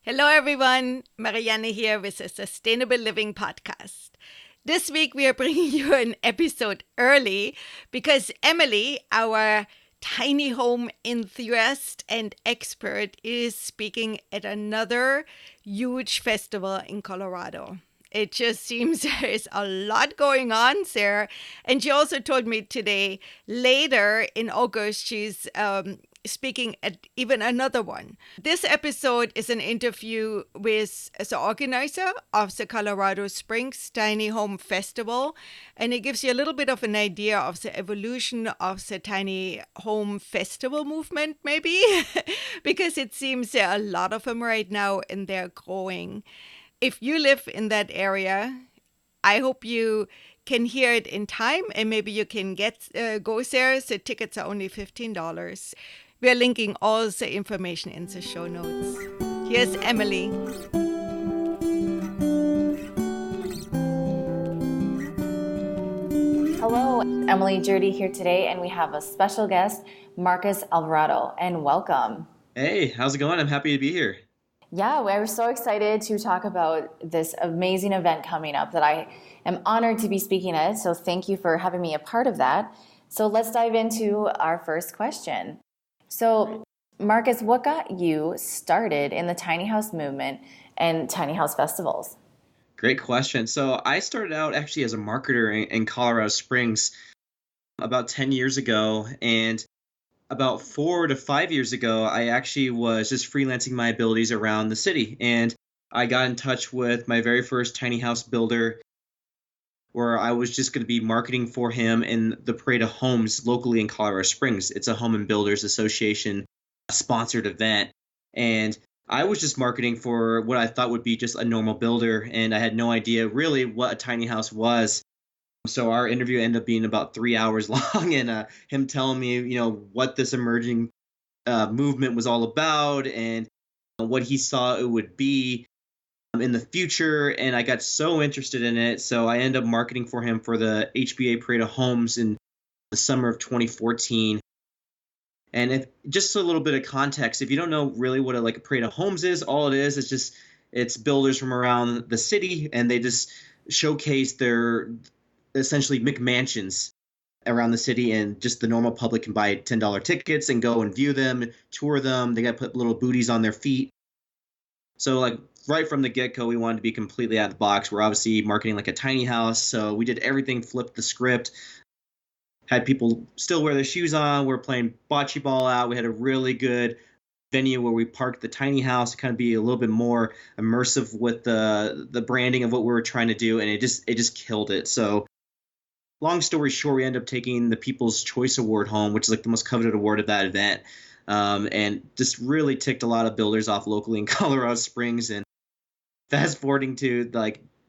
Hello, everyone. Marianne here with the Sustainable Living Podcast. This week, we are bringing you an episode early because Emily, our tiny home enthusiast and expert, is speaking at another huge festival in Colorado. It just seems there is a lot going on there. And she also told me today, later in August, she's speaking at even another one. This episode is an interview with the organizer of the Colorado Springs Tiny Home Festival, and it gives you a little bit of an idea of the evolution of the tiny home festival movement, maybe, because it seems there are a lot of them right now and they're growing. If you live in that area, I hope you can hear it in time and maybe you can go there. The tickets are only $15. We are linking all the information in the show notes. Here's Emily. Hello, Emily Jurdy here today, and we have a special guest, Marcus Alvarado, and welcome. Hey, how's it going? I'm happy to be here. Yeah, we're so excited to talk about this amazing event coming up that I am honored to be speaking at, so thank you for having me a part of that. So let's dive into our first question. So, Marcus, what got you started in the tiny house movement and tiny house festivals? Great question. So I started out actually as a marketer in Colorado Springs about 10 years ago. And about 4 to 5 years ago, I actually was just freelancing my abilities around the city. And I got in touch with my very first tiny house builder where I was just going to be marketing for him in the Parade of Homes locally in Colorado Springs. It's a Home and Builders Association sponsored event. And I was just marketing for what I thought would be just a normal builder, and I had no idea really what a tiny house was. So our interview ended up being about 3 hours long, and him telling me, what this emerging movement was all about and what he saw it would be in the future. And I got so interested in it, so I ended up marketing for him for the HBA Parade of Homes in the summer of 2014. And just a little bit of context, if you don't know really what a Parade of Homes is, all it is just it's builders from around the city, and they just showcase their essentially McMansions around the city, and just the normal public can buy $10 tickets and go and view them, tour them. They got to put little booties on their feet. So right from the get-go, we wanted to be completely out of the box. We're obviously marketing like a tiny house, so we did everything, flipped the script. Had people still wear their shoes on. We were playing bocce ball out. We had a really good venue where we parked the tiny house to kind of be a little bit more immersive with the branding of what we were trying to do, and it just killed it. So long story short, we ended up taking the People's Choice Award home, which is the most coveted award of that event, and just really ticked a lot of builders off locally in Colorado Springs. And fast forwarding to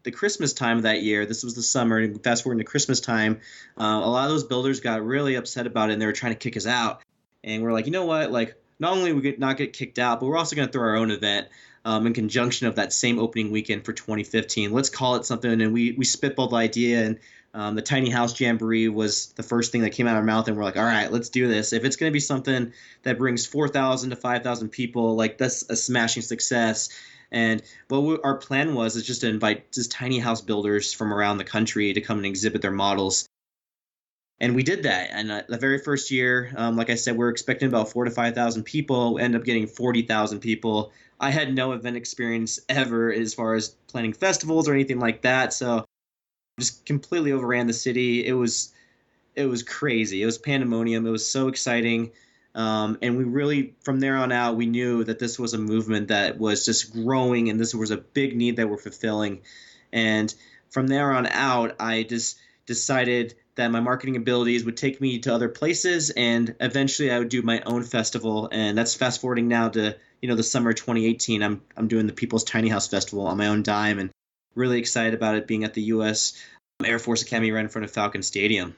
the Christmas time of that year, this was the summer, and fast forwarding to Christmas time, a lot of those builders got really upset about it, and they were trying to kick us out. And we're like, you know what? Not only we could not get kicked out, but we're also going to throw our own event in conjunction of that same opening weekend for 2015. Let's call it something. And we spitballed the idea, and the Tiny House Jamboree was the first thing that came out of our mouth. And we're like, all right, let's do this. If it's going to be something that brings 4,000 to 5,000 people, that's a smashing success. And what our plan was is just to invite just tiny house builders from around the country to come and exhibit their models. And we did that. And the very first year, like I said, we're expecting about 4,000 to 5,000 people. We ended up getting 40,000 people. I had no event experience ever as far as planning festivals or anything like that. So just completely overran the city. It was crazy. It was pandemonium. It was so exciting. And we really, from there on out, we knew that this was a movement that was just growing, and this was a big need that we're fulfilling. And from there on out, I just decided that my marketing abilities would take me to other places, and eventually I would do my own festival. And that's fast forwarding now to, the summer of 2018. I'm doing the People's Tiny House Festival on my own dime, and really excited about it being at the U.S. Air Force Academy right in front of Falcon Stadium.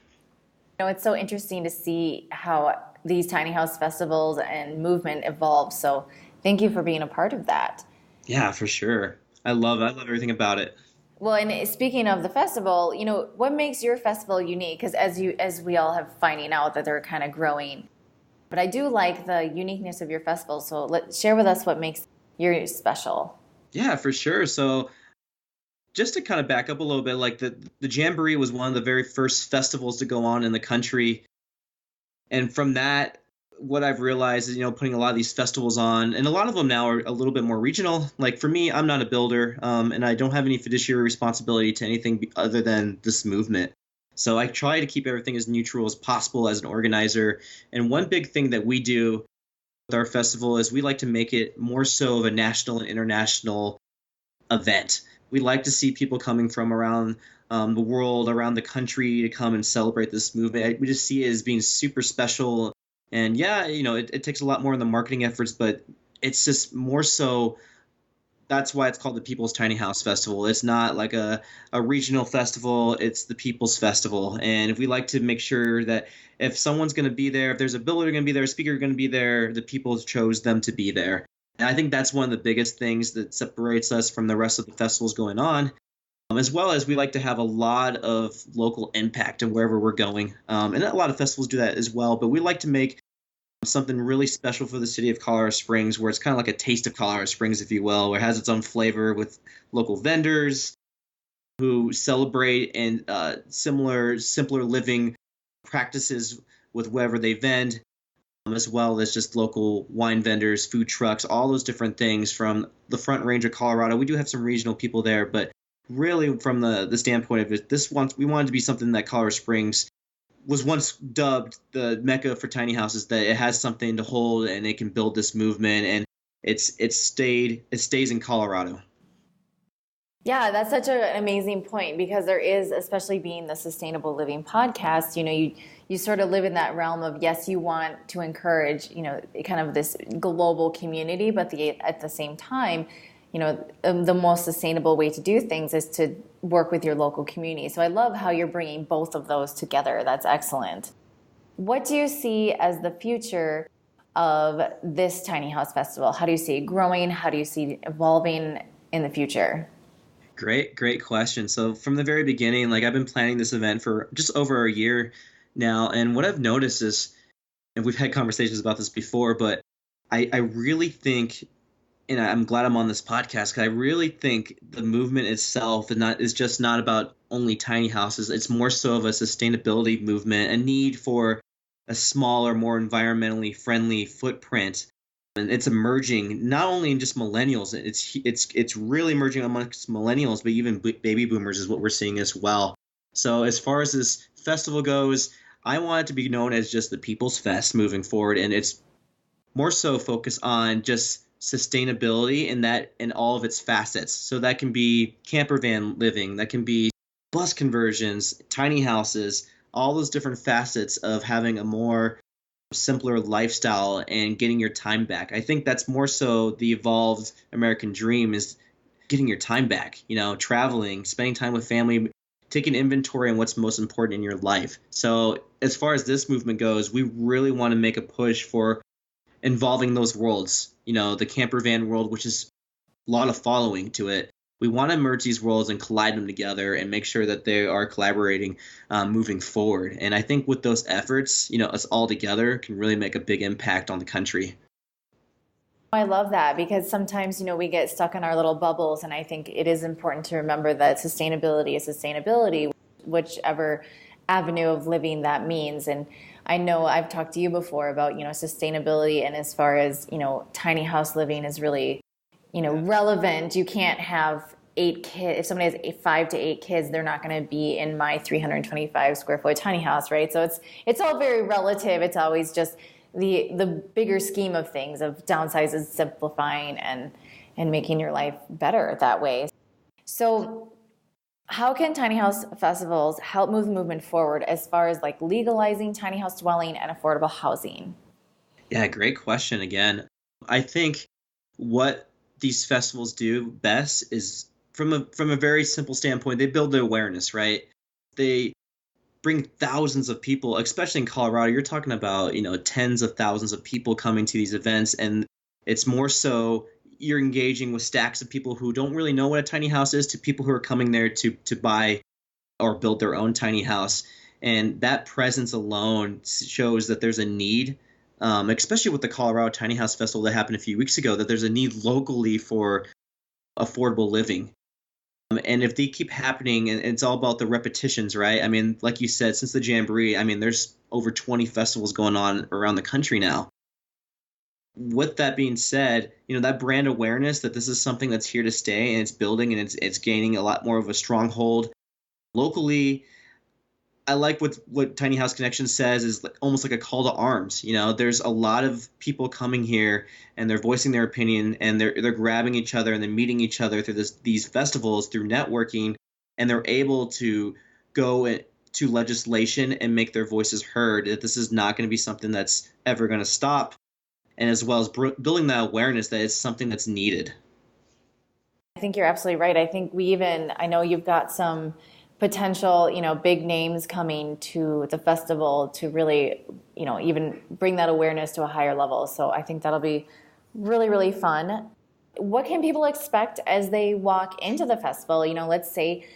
It's so interesting to see how these tiny house festivals and movement evolve. So thank you for being a part of that. Yeah, for sure. I love everything about it. Well, and speaking of the festival, what makes your festival unique? Because as we all have finding out that they're kind of growing, but I do like the uniqueness of your festival. So share with us what makes you're special? Yeah, for sure. So just to kind of back up a little bit, like the Jamboree was one of the very first festivals to go on in the country. And from that, what I've realized is, putting a lot of these festivals on, and a lot of them now are a little bit more regional. Like for me, I'm not a builder, and I don't have any fiduciary responsibility to anything other than this movement. So I try to keep everything as neutral as possible as an organizer. And one big thing that we do with our festival is we like to make it more so of a national and international event. We like to see people coming from around the world, around the country to come and celebrate this movement. We just see it as being super special. And yeah, it takes a lot more in the marketing efforts, but it's just more so. That's why it's called the People's Tiny House Festival. It's not like a regional festival. It's the People's Festival. And if we like to make sure that if someone's going to be there, if there's a builder going to be there, a speaker going to be there, the people chose them to be there. And I think that's one of the biggest things that separates us from the rest of the festivals going on, as well as we like to have a lot of local impact in wherever we're going. And a lot of festivals do that as well, but we like to make something really special for the city of Colorado Springs, where it's kind of like a taste of Colorado Springs, if you will, where it has its own flavor with local vendors who celebrate and simpler living practices with wherever they vend, as well as just local wine vendors, food trucks, all those different things from the Front Range of Colorado. We do have some regional people there, but really from the standpoint of it, we wanted to be something that Colorado Springs was once dubbed the Mecca for tiny houses, that it has something to hold and it can build this movement, and it stays in Colorado. Yeah, that's such an amazing point, because there is, especially being the sustainable living podcast, you sort of live in that realm of, yes, you want to encourage, kind of this global community, but at the same time, the most sustainable way to do things is to work with your local community. So I love how you're bringing both of those together. That's excellent. What do you see as the future of this tiny house festival? How do you see it growing? How do you see it evolving in the future? Great question. So from the very beginning, like I've been planning this event for just over a year now, and what I've noticed is, and we've had conversations about this before, but I really think, and I'm glad I'm on this podcast, because I really think the movement itself is just not about only tiny houses. It's more so of a sustainability movement, a need for a smaller, more environmentally friendly footprint. And it's emerging not only in just millennials. It's really emerging amongst millennials, but even baby boomers is what we're seeing as well. So as far as this festival goes, I want it to be known as just the People's Fest moving forward, and it's more so focused on just sustainability in all of its facets. So that can be camper van living, that can be bus conversions, tiny houses, all those different facets of having a more simpler lifestyle and getting your time back. I think that's more so the evolved American dream, is getting your time back, traveling, spending time with family, taking inventory on what's most important in your life. So as far as this movement goes, we really want to make a push for involving those worlds, the camper van world, which is a lot of following to it. We want to merge these worlds and collide them together and make sure that they are collaborating moving forward. And I think with those efforts, us all together can really make a big impact on the country. I love that, because sometimes, we get stuck in our little bubbles, and I think it is important to remember that sustainability is sustainability, whichever avenue of living that means. And I know I've talked to you before about, sustainability, and as far as, tiny house living is really, relevant. You can't have 8 kids. If somebody has 5 to 8 kids, they're not going to be in my 325 square foot tiny house, right? So it's all very relative. It's always just the bigger scheme of things, of downsizing, simplifying, and making your life better that way. So how can tiny house festivals help move the movement forward as far as like legalizing tiny house dwelling and affordable housing? Yeah, great question again. I think what these festivals do best is from a very simple standpoint, they build the awareness, right? They bring thousands of people, especially in Colorado. You're talking about, tens of thousands of people coming to these events, and it's more so you're engaging with stacks of people who don't really know what a tiny house is, to people who are coming there to buy or build their own tiny house. And that presence alone shows that there's a need especially with the Colorado Tiny House Festival that happened a few weeks ago, that there's a need locally for affordable living. And if they keep happening, and it's all about the repetitions, right? I mean, like you said, since the Jamboree, I mean, there's over 20 festivals going on around the country now. With that being said, that brand awareness that this is something that's here to stay and it's building and it's gaining a lot more of a stronghold locally. I like what Tiny House Connection says is almost like a call to arms. There's a lot of people coming here and they're voicing their opinion and they're grabbing each other and they're meeting each other through these festivals, through networking, and they're able to go to legislation and make their voices heard, that this is not going to be something that's ever going to stop, and as well as building that awareness that it's something that's needed. I think you're absolutely right. I think I know you've got some potential, big names coming to the festival to really, even bring that awareness to a higher level. So I think that'll be really, really fun. What can people expect as they walk into the festival? Let's say,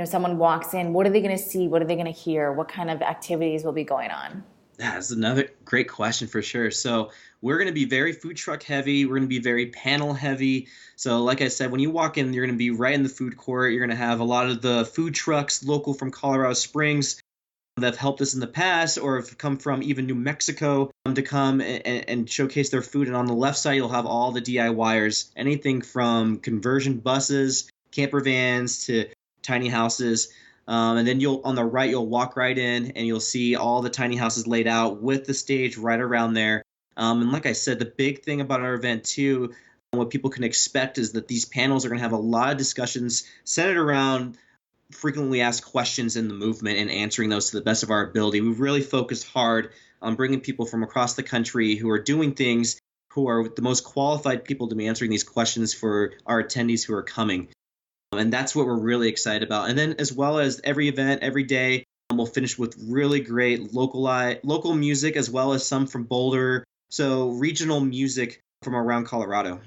someone walks in, what are they going to see? What are they going to hear? What kind of activities will be going on? That's another great question for sure. So we're going to be very food truck heavy. We're going to be very panel heavy. So like I said, when you walk in, you're going to be right in the food court. You're going to have a lot of the food trucks local from Colorado Springs that have helped us in the past or have come from even New Mexico to come and showcase their food. And on the left side, you'll have all the DIYers, anything from conversion buses, camper vans to tiny houses. And then on the right, you'll walk right in and you'll see all the tiny houses laid out with the stage right around there. And like I said, the big thing about our event too, what people can expect is that these panels are going to have a lot of discussions centered around frequently asked questions in the movement and answering those to the best of our ability. We've really focused hard on bringing people from across the country who are doing things, who are the most qualified people to be answering these questions for our attendees who are coming. And that's what we're really excited about. And then as well as every event, every day, we'll finish with really great local music, as well as some from Boulder. So regional music from around Colorado.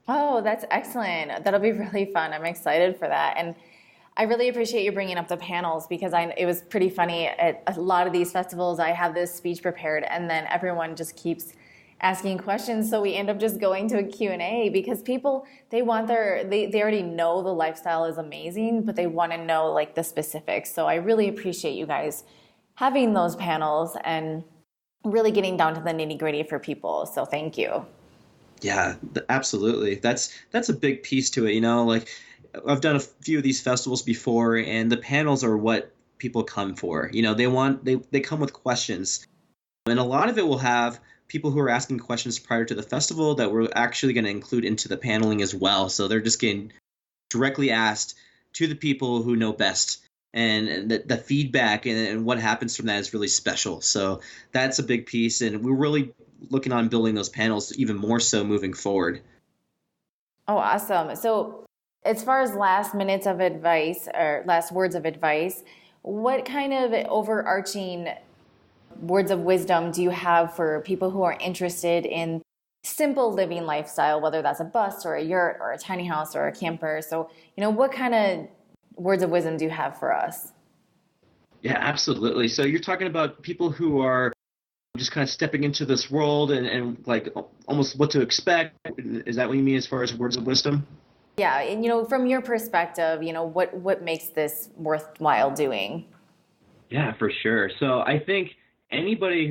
Oh, that's excellent. That'll be really fun. I'm excited for that. And I really appreciate you bringing up the panels because it was pretty funny. At a lot of these festivals, I have this speech prepared and then everyone just keeps asking questions, so we end up just going to a Q&A because people, they already know the lifestyle is amazing, but they want to know like the specifics. So I really appreciate you guys having those panels and really getting down to the nitty-gritty for people. So thank you. Yeah, absolutely. That's a big piece to it. Like I've done a few of these festivals before, and the panels are what people come for. They come with questions, and a lot of it will have people who are asking questions prior to the festival that we're actually going to include into the paneling as well. So they're just getting directly asked to the people who know best. And the feedback and what happens from that is really special. So that's a big piece. And we're really looking on building those panels even more so moving forward. Oh, awesome. So as far as last minutes of advice or last words of advice, what kind of overarching words of wisdom do you have for people who are interested in simple living lifestyle, whether that's a bus or a yurt or a tiny house or a camper? So, what kind of words of wisdom do you have for us? Yeah, absolutely. So you're talking about people who are just kind of stepping into this world and like almost what to expect. Is that what you mean as far as words of wisdom? Yeah, and from your perspective, what makes this worthwhile doing? Yeah, for sure. So I think anybody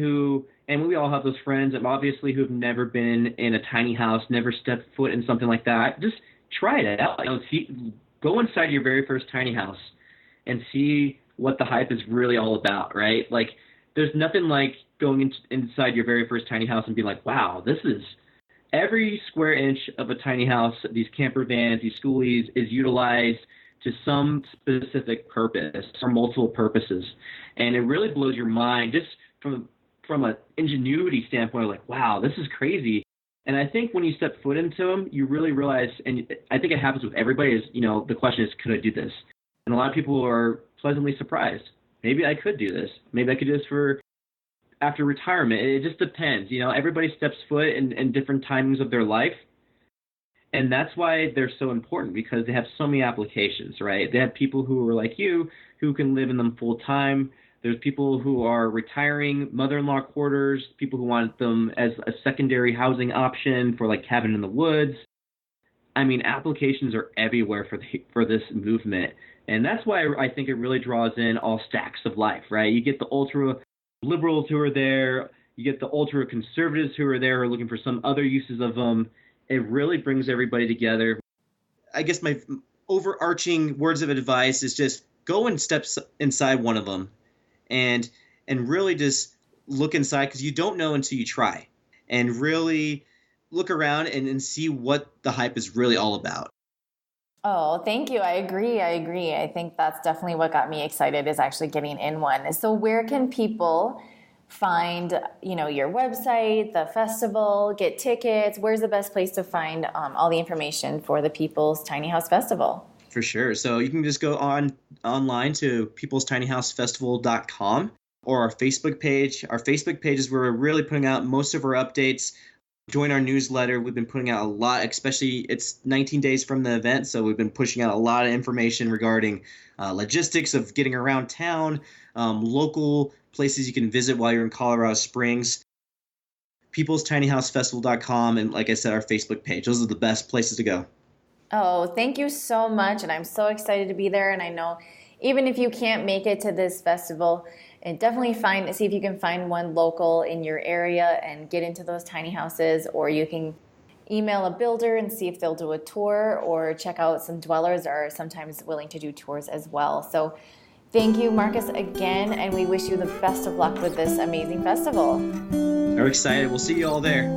and we all have those friends, and obviously who've never been in a tiny house, never stepped foot in something like that, just try it out. Go inside your very first tiny house and see what the hype is really all about, right? Like, there's nothing like going inside your very first tiny house and being like, wow, this is every square inch of a tiny house, these camper vans, these schoolies is utilized to some specific purpose or multiple purposes. And it really blows your mind just from an ingenuity standpoint, like, wow, this is crazy. And I think when you step foot into them, you really realize, and I think it happens with everybody, is, the question is, could I do this? And a lot of people are pleasantly surprised. Maybe I could do this. Maybe I could do this for after retirement. It just depends. Everybody steps foot in different timings of their life. And that's why they're so important, because they have so many applications, right? They have people who are like you, who can live in them full time. There's people who are retiring mother-in-law quarters, people who want them as a secondary housing option for like cabin in the woods. I mean, applications are everywhere for this movement. And that's why I think it really draws in all stacks of life, right? You get the ultra liberals who are there, you get the ultra conservatives who are there who are looking for some other uses of them. It really brings everybody together. I guess my overarching words of advice is just go and step inside one of them and really just look inside, because you don't know until you try, and really look around and see what the hype is really all about. Oh, thank you. I agree. I think that's definitely what got me excited, is actually getting in one. So where can people find, your website, the festival, get tickets? Where's the best place to find all the information for the People's Tiny House Festival? For sure. So you can just go online to peoplestinyhousefestival.com or our Facebook page. Our Facebook page is where we're really putting out most of our updates. Join our newsletter. We've been putting out a lot, especially it's 19 days from the event, so we've been pushing out a lot of information regarding logistics of getting around town, local places you can visit while you're in Colorado Springs. peoplestinyhousefestival.com, and like I said, our Facebook page. Those are the best places to go. Oh, thank you so much. And I'm so excited to be there. And I know even if you can't make it to this festival, and definitely see if you can find one local in your area and get into those tiny houses, or you can email a builder and see if they'll do a tour, or check out some dwellers are sometimes willing to do tours as well. So thank you, Marcus, again, and we wish you the best of luck with this amazing festival. We're excited. We'll see you all there.